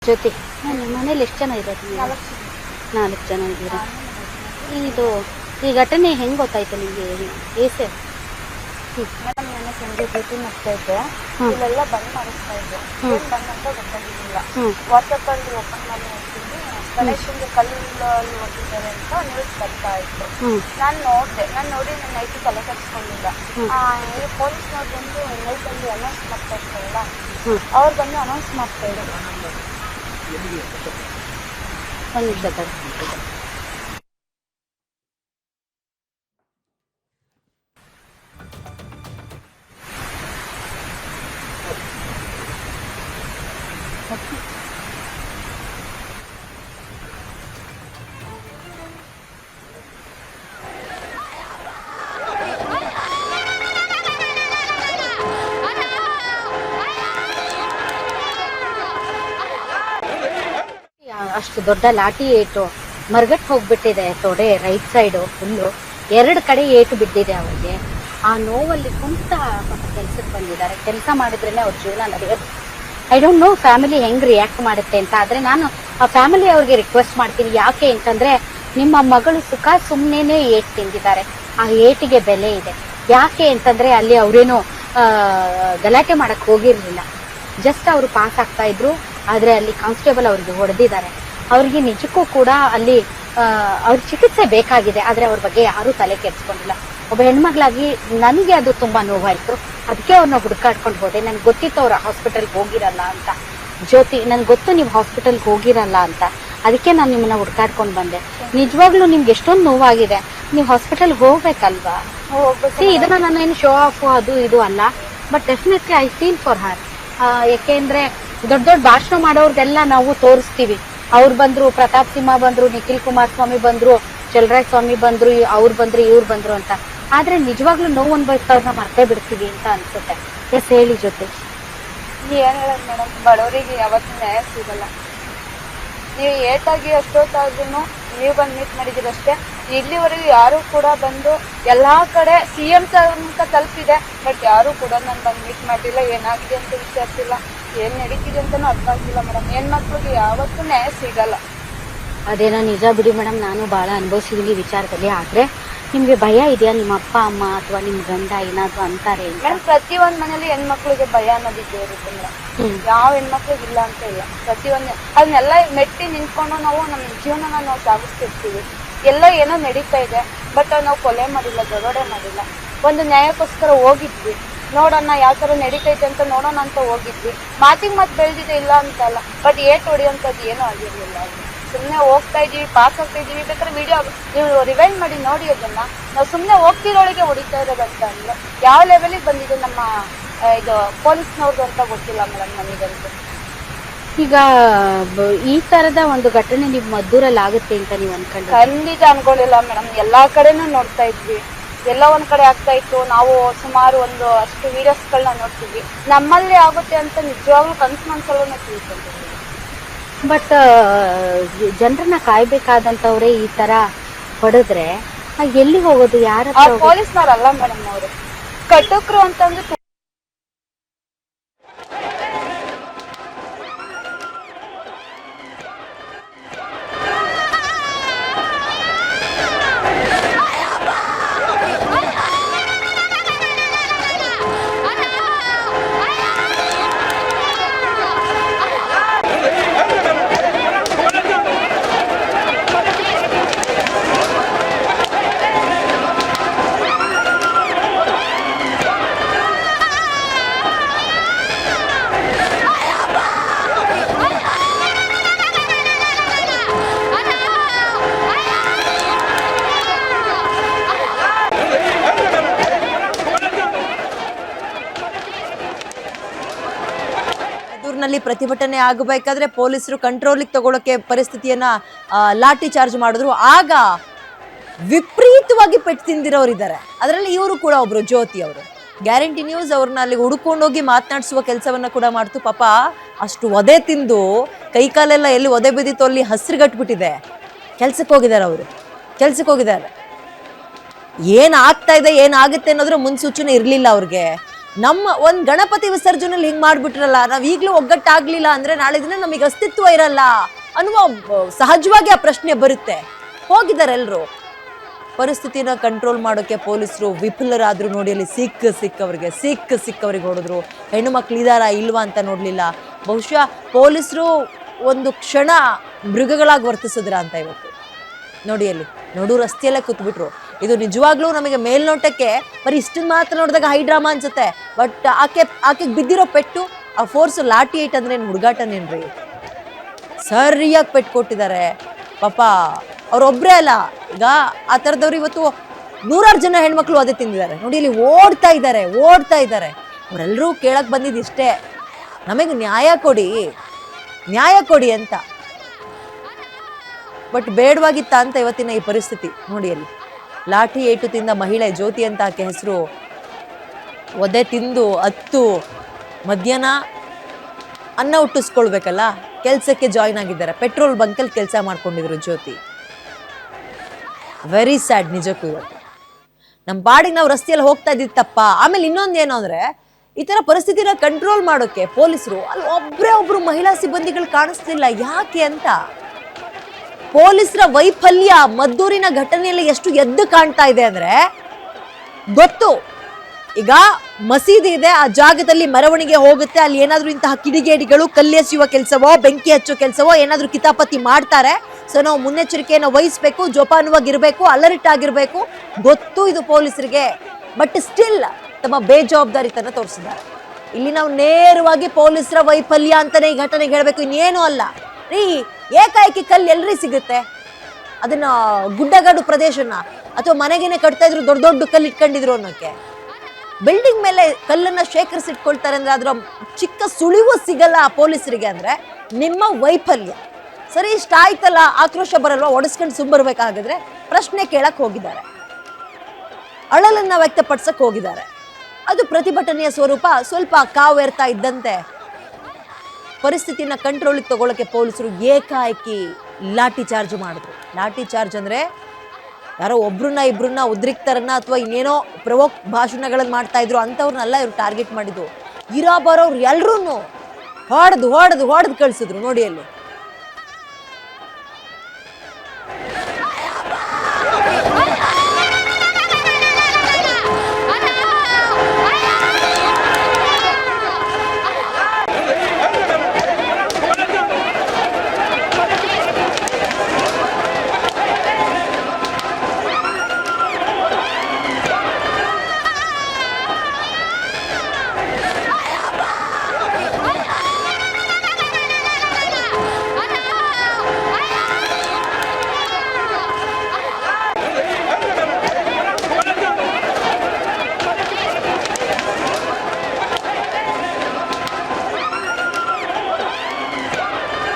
ಜೊತೆ ಮನೇಲಿ ಎಷ್ಟು ಜನ ಇರೋದು ನೀವು? 4 ಜನ ಇದ್ದೀರಾ. ಇದು ಈ ಘಟನೆ ಹೆಂಗೆ ಗೊತ್ತಾಯ್ತು ನಿಮಗೆ? ಏಸೆ ಮೇಡಮ್ ನಾನು ಸಂಜೆ ಡ್ಯೂಟಿ ಮಾಡ್ತಾ ಇದ್ದೆ. ಇಲ್ಲೆಲ್ಲ ಬಂದ್ ಮಾಡಿಸ್ತಾ ಇದ್ದೆ. ಏನ್ ಬಂದ್ ಅಂತ ಗೊತ್ತಾಗಿಲ್ಲ. ವಾಟ್ಸಪ್ ಅಲ್ಲಿ ಓಪನ್ ಮಾಡಿ ನೋಡ್ತೀನಿ, ಗಣೇಶನ್ಗೆ ಕಲ್ಲಲ್ಲಿ ಹೊಟ್ಟಿದ್ದಾರೆ ಅಂತ ನ್ಯೂಸ್ ಬರ್ತಾ ಇತ್ತು. ನಾನು ನೋಡಿದೆ. ನೋಡಿ ನನ್ನ ನೈಟ್ ತಲೆ ಕೆಡಿಸ್ಕೊಂಡಿಲ್ಲ. ಈ ಪೊಲೀಸ್ನವ್ರು ಬಂದು ನೈಟಲ್ಲಿ ಅನೌನ್ಸ್ ಮಾಡ್ತಾ ಇರ್ತಾರಲ್ಲ, ಅವ್ರು ಬಂದು ಅನೌನ್ಸ್ ಮಾಡ್ತಾ ಇದ್ರು. ಒಂದು ನಿಮಿಷ ತಡ. ಅಷ್ಟು ದೊಡ್ಡ ಲಾಠಿ ಏಟು ಮರ್ಗಟ್ ಹೋಗ್ಬಿಟ್ಟಿದೆ. ತೊಡೆ ರೈಟ್ ಸೈಡು ಫುಲ್ಲು 2 ಕಡೆ ಏಟು ಬಿದ್ದಿದೆ ಅವರಿಗೆ. ಆ ನೋವಲ್ಲಿ ಕುಂತ ಕೆಲ್ಸಕ್ಕೆ ಬಂದಿದ್ದಾರೆ. ಕೆಲಸ ಮಾಡಿದ್ರೇ ಅವ್ರ ಜೀವನ ನಡೆಯೋದು. ಐ ಡೋಂಟ್ ನೋ ಫ್ಯಾಮಿಲಿ ಹೆಂಗ್ ರಿಯಾಕ್ಟ್ ಮಾಡುತ್ತೆ ಅಂತ. ಆದ್ರೆ ನಾನು ಆ ಫ್ಯಾಮಿಲಿ ಅವ್ರಿಗೆ ರಿಕ್ವೆಸ್ಟ್ ಮಾಡ್ತೀನಿ. ಯಾಕೆ ಅಂತಂದ್ರೆ ನಿಮ್ಮ ಮಗಳು ಸುಖ ಸುಮ್ಮನೆ ಏಟ್ ತಿಂದಿದ್ದಾರೆ. ಆ ಏಟಿಗೆ ಬೆಲೆ ಇದೆ. ಯಾಕೆ ಅಂತಂದ್ರೆ ಅಲ್ಲಿ ಅವ್ರೇನು ಗಲಾಟೆ ಮಾಡಕ್ ಹೋಗಿರ್ಲಿಲ್ಲ. ಜಸ್ಟ್ ಅವರು ಪಾಸ್ ಆಗ್ತಾ ಇದ್ರು. ಆದ್ರೆ ಅಲ್ಲಿ ಕಾನ್ಸ್ಟೇಬಲ್ ಅವ್ರಿಗೆ ಹೊಡೆದಿದ್ದಾರೆ. ಅವ್ರಿಗೆ ನಿಜಕ್ಕೂ ಕೂಡ ಅಲ್ಲಿ ಅವ್ರ ಚಿಕಿತ್ಸೆ ಬೇಕಾಗಿದೆ. ಆದ್ರೆ ಅವ್ರ ಬಗ್ಗೆ ಯಾರೂ ತಲೆ ಕೆಡಿಸ್ಕೊಂಡಿಲ್ಲ. ಒಬ್ಬ ಹೆಣ್ಮಗಳಾಗಿ ನನಗೆ ಅದು ತುಂಬಾ ನೋವಾಯ್ತು. ಅದಕ್ಕೆ ಅವ್ರನ್ನ ಹುಡುಕಾಡ್ಕೊಂಡು ಹೋದೆ. ನನ್ಗೆ ಗೊತ್ತಿತ್ತು ಅವ್ರ ಹಾಸ್ಪಿಟಲ್ಗೆ ಹೋಗಿರಲ್ಲ ಅಂತ. ಜ್ಯೋತಿ, ನನ್ಗೆ ಗೊತ್ತು ನೀವು ಹಾಸ್ಪಿಟಲ್ಗೆ ಹೋಗಿರಲ್ಲ ಅಂತ. ಅದಕ್ಕೆ ನಾನು ನಿಮ್ಮನ್ನ ಹುಡುಕಾಡ್ಕೊಂಡು ಬಂದೆ. ನಿಜವಾಗ್ಲೂ ನಿಮ್ಗೆ ಎಷ್ಟೊಂದು ನೋವಾಗಿದೆ. ನೀವು ಹಾಸ್ಪಿಟಲ್ಗೆ ಹೋಗ್ಬೇಕಲ್ವಾ? ಇದನ್ನ ನಾನು ಏನು ಶೋ ಆಫ್ ಅದು ಇದು ಅಲ್ಲ. But definitely I feel for her. ಯಾಕೆಂದ್ರೆ ದೊಡ್ಡ ದೊಡ್ಡ ಭಾಷಣ ಮಾಡೋರ್ಗೆಲ್ಲ ನಾವು ತೋರಿಸ್ತೀವಿ. ಅವ್ರು ಬಂದ್ರು, ಪ್ರತಾಪ್ ಸಿಂಹ ಬಂದ್ರು, ನಿಖಿಲ್ ಕುಮಾರಸ್ವಾಮಿ ಬಂದ್ರು, ಚಲರಾಯ ಸ್ವಾಮಿ ಬಂದ್ರು, ಅವ್ರು ಬಂದ್ರು, ಇವ್ರು ಬಂದ್ರು ಅಂತ. ಆದ್ರೆ ನಿಜವಾಗ್ಲೂ ನೋವು ಅನ್ಭವಿಸೋರ್ನ ಮರ್ತೇ ಬಿಡ್ತೀವಿ ಅಂತ ಅನ್ಸುತ್ತೆ. ಎಸ್, ಹೇಳಿ ಜೊತೆ. ಏನ್ ಹೇಳೋದು ಮೇಡಮ್, ಬಡವರಿಗೆ ಯಾವತ್ತೂ ನ್ಯಾಯ ಸಿಗಲ್ಲ. ನೀವು ಏಟಾಗಿ ಅಷ್ಟೊತ್ತಾದ್ರೂ ನೀವು ಬಂದು ಮೀಟ್ ಮಾಡಿದಿರಷ್ಟೇ. ಇಲ್ಲಿವರೆಗೂ ಯಾರು ಕೂಡ ಬಂದು ಎಲ್ಲಾ ಕಡೆ CM ಅಂತ ತಲುಪಿದೆ. ಬಟ್ ಯಾರು ಕೂಡ ನಾನು ಬಂದು ಮೀಟ್ ಮಾಡಿಲ್ಲ. ಏನಾಗಿದೆ ಅಂತ ವಿಚಾರಿಸಿಲ್ಲ. ಏನ್ ನಡೀತಿದೆ ಅಂತಾನು ಅರ್ಥ ಆಗ್ತಿಲ್ಲ ಮೇಡಮ್. ಹೆಣ್ಮಕ್ಳಿಗೆ ಯಾವತ್ತೂ ನ್ಯಾಯ ಸಿಗಲ್ಲ. ಅದೇನೋ ನಿಜ ಬಿಡಿ ಮೇಡಮ್. ನಾನು ಬಹಳ ಅನುಭವಿಸಿದೀನಿ ವಿಚಾರದಲ್ಲಿ. ಆದ್ರೆ ನಿಮ್ಗೆ ಭಯ ಇದೆಯಾ? ನಿಮ್ಮ ಅಪ್ಪ ಅಮ್ಮ ಅಥವಾ ನಿಮ್ ಗಂಡ ಏನಾದ್ರು ಅಂತಾರೆ? ಮೇಡಮ್, ಪ್ರತಿಯೊಂದ್ ಮನೇಲಿ ಹೆಣ್ಮಕ್ಳಿಗೆ ಭಯ ಅನ್ನೋದಿದ್ದೇ ಇರುತ್ತೆ ಮೇಡಮ್. ಯಾವ ಹೆಣ್ಮಕ್ಳಿಗೆ ಇಲ್ಲ ಅಂತ ಇಲ್ಲ. ಪ್ರತಿಯೊಂದು ಅದನ್ನೆಲ್ಲ ಮೆಟ್ಟಿ ನಿಂತ್ಕೊಂಡು ನಾವು ನಮ್ಮ ಜೀವನನ ನಾವು ಸಾಗಿಸ್ತಿರ್ತೀವಿ. ಎಲ್ಲ ಏನೋ ನಡೀತಾ ಇದೆ. ಬಟ್ ನಾವು ಕೊಲೆ ಮಾಡಿಲ್ಲ, ದರೋಡೆ ಮಾಡಿಲ್ಲ. ಒಂದು ನ್ಯಾಯಕ್ಕೋಸ್ಕರ ಹೋಗಿದ್ವಿ. ನೋಡೋಣ ಯಾವ ತರ ನಡೀತೈತೆ ಅಂತ ನೋಡೋಣ ಅಂತ ಹೋಗಿದ್ವಿ. ಮಾತಿಗೆ ಮಾತು ಬೆಳೆದಿದೆ, ಇಲ್ಲ ಅಂತಲ್ಲ. ಬಟ್ ಏಟ್ ಹೊಡಿಯೋಂಥದ್ದು ಏನೂ ಆಗಿರ್ಲಿಲ್ಲ. ಸುಮ್ಮನೆ ಹೋಗ್ತಾ ಇದೀವಿ, ಪಾಸ್ ಆಗ್ತಾ ಇದೀವಿ. ಬೇಕಾದ್ರೆ ವಿಡಿಯೋ ನೀವು ರಿವೈಂಡ್ ಮಾಡಿ ನೋಡಿ. ಅದನ್ನ ನಾವು ಸುಮ್ಮನೆ ಹೋಗ್ತಿರೋಳಿಗೆ ಹೊಡಿತಾ ಇರೋದಂತ ಅಂದ್ರೆ ಯಾವ ಲೆವೆಲಿಗೆ ಬಂದಿದೆ ನಮ್ಮ ಇದು ಪೊಲೀಸ್ನವ್ರದ್ದು ಅಂತ ಗೊತ್ತಿಲ್ಲ ಮೇಡಮ್ ನಮಗಂತೂ. ಈಗ ಈ ತರದ ಒಂದು ಘಟನೆ ನಿಮ್ ಮದ್ದೂರಲ್ಲಿ ಆಗುತ್ತೆ ಅಂತ ನೀವು ಅನ್ಕೊಂಡ್ರೆ? ಖಂಡಿತ ಅನ್ಕೊಳ್ಳಿಲ್ಲ ಮೇಡಮ್. ಎಲ್ಲಾ ಕಡೆನೂ ನೋಡ್ತಾ ಇದ್ವಿ. ಎಲ್ಲ ಒಂದ್ ಕಡೆ ಆಗ್ತಾ ಇತ್ತು. ನಾವು ಸುಮಾರು ಒಂದು ಅಷ್ಟು ವಿಡಿಯೋಸ್ಗಳನ್ನ ನೋಡ್ತಿದ್ವಿ. ನಮ್ಮಲ್ಲಿ ಆಗುತ್ತೆ ಅಂತ ನಿಜವಾಗ್ಲೂ ಕನ್ಸಲ್ಲೂ ತಿಳ್ಕೊಂಡಿದ್ವಿ. ಬಟ್ ಜನರನ್ನ ಕಾಯ್ಬೇಕಾದಂತವ್ರೆ ಈ ತರ ಹೊಡೆದ್ರೆ ಎಲ್ಲಿ ಹೋಗೋದು? ಯಾರ ಪೊಲೀಸ್ನವ್ರಲ್ಲ ಮೇಡಮ್, ಅವರು ಕಟುಕರು ಅಂತಂದ್ರೆ. ನಲ್ಲಿ ಪ್ರತಿಭಟನೆ ಆಗಬೇಕಾದ್ರೆ ಪೊಲೀಸರು ಕಂಟ್ರೋಲಿಗೆ ತಗೊಳ್ಳೋಕೆ ಪರಿಸ್ಥಿತಿಯನ್ನ ಲಾಠಿ ಚಾರ್ಜ್ ಮಾಡಿದ್ರು. ಆಗ ವಿಪರೀತವಾಗಿ ಪೆಟ್ಟು ತಿಂದಿರೋರಿದ್ದಾರೆ. ಅದರಲ್ಲಿ ಇವರು ಕೂಡ ಒಬ್ರು, ಜ್ಯೋತಿ ಅವರು. ಗ್ಯಾರಂಟಿ ನ್ಯೂಸ್ ಅವ್ರನ್ನ ಅಲ್ಲಿ ಹುಡುಕೊಂಡೋಗಿ ಮಾತನಾಡಿಸುವ ಕೆಲಸವನ್ನ ಕೂಡ ಮಾಡ್ತು. ಪಾಪ ಅಷ್ಟು ಒದೆ ತಿಂದು ಕೈಕಾಲೆಲ್ಲ ಎಲ್ಲಿ ಒದೆ ಬಿದ್ದಿತ್ತು ಅಲ್ಲಿ ಹಸಿರುಗಟ್ಬಿಟ್ಟಿದೆ. ಕೆಲ್ಸಕ್ಕೆ ಹೋಗಿದ್ದಾರೆ ಅವರು, ಕೆಲ್ಸಕ್ಕೆ ಹೋಗಿದ್ದಾರೆ. ಏನಾಗ್ತಾ ಇದೆ ಏನಾಗುತ್ತೆ ಅನ್ನೋದ್ರ ಮುನ್ಸೂಚನೆ ಇರಲಿಲ್ಲ ಅವ್ರಿಗೆ. ನಮ್ಮ ಒಂದ್ ಗಣಪತಿ ವಿಸರ್ಜನೆಯಲ್ಲಿ ಹಿಂಗ್ ಮಾಡ್ಬಿಟ್ರಲ್ಲ, ನಾವ್ ಈಗ್ಲೂ ಒಗ್ಗಟ್ಟಾಗ್ಲಿಲ್ಲ ಅಂದ್ರೆ ನಾಳೆ ದಿನ ನಮಗೆ ಅಸ್ತಿತ್ವ ಇರಲ್ಲ ಅನ್ನುವ ಸಹಜವಾಗಿ ಆ ಪ್ರಶ್ನೆ ಬರುತ್ತೆ. ಹೋಗಿದ್ದಾರೆ ಎಲ್ರು. ಪರಿಸ್ಥಿತಿನ ಕಂಟ್ರೋಲ್ ಮಾಡೋಕೆ ಪೊಲೀಸರು ವಿಫಲರಾದ್ರು. ನೋಡಿ ಅಲ್ಲಿ ಸಿಕ್ಕವರಿಗೆ ಹೊಡೆದ್ರು. ಹೆಣ್ಣು ಮಕ್ಳು ಇದಾರಾ ಇಲ್ವಾ ಅಂತ ನೋಡ್ಲಿಲ್ಲ. ಬಹುಶಃ ಪೊಲೀಸರು ಒಂದು ಕ್ಷಣ ಮೃಗಗಳಾಗಿ ವರ್ತಿಸಿದ್ರ ಅಂತ ಇವತ್ತು. ನೋಡಿ ಅಲ್ಲಿ ನಡು ರಸ್ತೆಯಲ್ಲೇ ಕೂತ್ಬಿಟ್ರು. ಇದು ನಿಜವಾಗ್ಲೂ ನಮಗೆ ಮೇಲ್ನೋಟಕ್ಕೆ ಬರೀ ಇಷ್ಟನ್ನ ಮಾತ್ರ ನೋಡಿದಾಗ ಹೈ ಡ್ರಾಮಾ ಅನ್ಸುತ್ತೆ. ಬಟ್ ಆಕೆಗೆ ಬಿದ್ದಿರೋ ಪೆಟ್ಟು, ಆ ಫೋರ್ಸ್ ಲಾಠಿ ಏಟ್ ಅಂದ್ರೆ ಏನು ಹುಡುಗಾಟನೇನ್ರಿ? ಸರಿಯಾಗಿ ಪೆಟ್ಟು ಕೊಟ್ಟಿದ್ದಾರೆ ಪಾಪ. ಅವ್ರೊಬ್ರೇ ಅಲ್ಲ, ಈಗ ಆ ಥರದವ್ರು ಇವತ್ತು 100 ಜನ ಹೆಣ್ಮಕ್ಳು ಅದೇ ತಿಂದಿದ್ದಾರೆ. ನೋಡಿ ಇಲ್ಲಿ ಓಡ್ತಾ ಇದ್ದಾರೆ. ಅವರೆಲ್ಲರೂ ಕೇಳಕ್ ಬಂದಿದ್ದು ಇಷ್ಟೇ, ನಮಗೆ ನ್ಯಾಯ ಕೊಡಿ ಅಂತ. ಬಟ್ ಬೇಡವಾಗಿತ್ತ ಅಂತ ಇವತ್ತಿನ ಈ ಪರಿಸ್ಥಿತಿ. ನೋಡಿ ಅಲ್ಲಿ ಲಾಠಿ ಏಟು ತಿಂದ ಮಹಿಳೆ ಜ್ಯೋತಿ ಅಂತ ಆಕೆ ಹೆಸರು. ಒದೆ ತಿಂದು ಅತ್ತು ಮಧ್ಯಾಹ್ನ ಅನ್ನ ಹುಟ್ಟಿಸ್ಕೊಳ್ಬೇಕಲ್ಲ, ಕೆಲ್ಸಕ್ಕೆ ಜಾಯಿನ್ ಆಗಿದ್ದಾರೆ. ಪೆಟ್ರೋಲ್ ಬಂಕಲ್ಲಿ ಕೆಲಸ ಮಾಡ್ಕೊಂಡಿದ್ರು ಜ್ಯೋತಿ. ವೆರಿ ಸ್ಯಾಡ್ ನಿಜಕ್ಕೂ. ಇವತ್ತು ನಮ್ಮ ಬಾಡಿಗೆ ನಾವು ರಸ್ತೆಯಲ್ಲಿ ಹೋಗ್ತಾ ಇದ್ದಿತ್ತಪ್ಪ. ಆಮೇಲೆ ಇನ್ನೊಂದೇನು ಅಂದ್ರೆ, ಈ ತರ ಪರಿಸ್ಥಿತಿನ ಕಂಟ್ರೋಲ್ ಮಾಡೋಕೆ ಪೊಲೀಸರು ಅಲ್ಲಿ ಒಬ್ರು ಮಹಿಳಾ ಸಿಬ್ಬಂದಿಗಳು ಕಾಣಿಸ್ತಿಲ್ಲ. ಯಾಕೆ ಅಂತ ಪೊಲೀಸರ ವೈಫಲ್ಯ ಮದ್ದೂರಿನ ಘಟನೆಯಲ್ಲಿ ಎಷ್ಟು ಎದ್ದು ಕಾಣ್ತಾ ಇದೆ ಅಂದ್ರೆ ಗೊತ್ತು. ಈಗ ಮಸೀದಿ ಇದೆ, ಆ ಜಾಗದಲ್ಲಿ ಮೆರವಣಿಗೆ ಹೋಗುತ್ತೆ. ಅಲ್ಲಿ ಏನಾದ್ರೂ ಇಂತಹ ಕಿಡಿಗೇಡಿಗಳು ಕಲ್ಲೆಸೆಯುವ ಕೆಲಸವೋ ಬೆಂಕಿ ಹಚ್ಚೋ ಕೆಲಸವೋ ಏನಾದ್ರೂ ಕಿತಾಪತಿ ಮಾಡ್ತಾರೆ. ಸೊ ನಾವು ಮುನ್ನೆಚ್ಚರಿಕೆಯನ್ನು ವಹಿಸ್ಬೇಕು, ಜೋಪಾನವಾಗಿರ್ಬೇಕು, ಅಲರ್ಟ್ ಆಗಿರ್ಬೇಕು. ಗೊತ್ತು ಇದು ಪೊಲೀಸರಿಗೆ. ಬಟ್ ಸ್ಟಿಲ್ ತಮ್ಮ ಬೇಜವಾಬ್ದಾರಿತನ ತೋರಿಸಿದ್ದಾರೆ. ಇಲ್ಲಿ ನಾವು ನೇರವಾಗಿ ಪೊಲೀಸರ ವೈಫಲ್ಯ ಅಂತಾನೆ ಈ ಘಟನೆಗೆ ಹೇಳ್ಬೇಕು, ಇನ್ನೇನು ಅಲ್ಲ ರೀ. ಏಕಾಏಕಿ ಕಲ್ಲು ಎಲ್ರಿ ಸಿಗುತ್ತೆ? ಅದನ್ನ ಗುಡ್ಡಗಾಡು ಪ್ರದೇಶನ ಅಥವಾ ಮನೆಗೇನೆ ಕಟ್ತಾ ಇದ್ರು ದೊಡ್ಡ ಕಲ್ಲು ಇಟ್ಕೊಂಡಿದ್ರು ಅನ್ನೋಕೆ. ಬಿಲ್ಡಿಂಗ್ ಮೇಲೆ ಕಲ್ಲನ್ನ ಶೇಖರಿಸಿಟ್ಕೊಳ್ತಾರೆ ಅಂದ್ರೆ ಅದರ ಚಿಕ್ಕ ಸುಳಿವು ಸಿಗಲ್ಲ ಪೊಲೀಸರಿಗೆ ಅಂದ್ರೆ ನಿಮ್ಮ ವೈಫಲ್ಯ. ಸರಿ, ಇಷ್ಟ ಆಯ್ತಲ್ಲ, ಆಕ್ರೋಶ ಬರಲ್ವಾ? ಒಡಿಸ್ಕೊಂಡು ಸುಂಬರ್ಬೇಕಾಗಿದ್ರೆ ಪ್ರಶ್ನೆ ಕೇಳಕ್ ಹೋಗಿದ್ದಾರೆ, ಅಳಲನ್ನ ವ್ಯಕ್ತಪಡಿಸಕ್ ಹೋಗಿದ್ದಾರೆ. ಅದು ಪ್ರತಿಭಟನೆಯ ಸ್ವರೂಪ ಸ್ವಲ್ಪ ಕಾವೇರ್ತಾ ಇದ್ದಂತೆ ಪರಿಸ್ಥಿತಿನ ಕಂಟ್ರೋಲಿಗೆ ತಗೊಳ್ಳಕ್ಕೆ ಪೊಲೀಸರು ಏಕಾಏಕಿ ಲಾಠಿ ಚಾರ್ಜ್ ಮಾಡಿದ್ರು. ಲಾಠಿ ಚಾರ್ಜ್ ಅಂದ್ರೆ ಯಾರೋ ಇಬ್ರನ್ನ ಉದ್ರಿಕ್ತರನ್ನ ಅಥವಾ ಇನ್ನೇನೋ ಪ್ರವೋಕ್ ಭಾಷಣಗಳನ್ನು ಮಾಡ್ತಾ ಇದ್ರು ಅಂಥವ್ರನ್ನೆಲ್ಲ ಇವ್ರು ಟಾರ್ಗೆಟ್ ಮಾಡಿದ್ದು. ಇರಾ ಬರೋರು ಎಲ್ರೂ ಹೊಡೆದು ಕಳಿಸಿದ್ರು. ನೋಡಿ ಅಲ್ಲಿ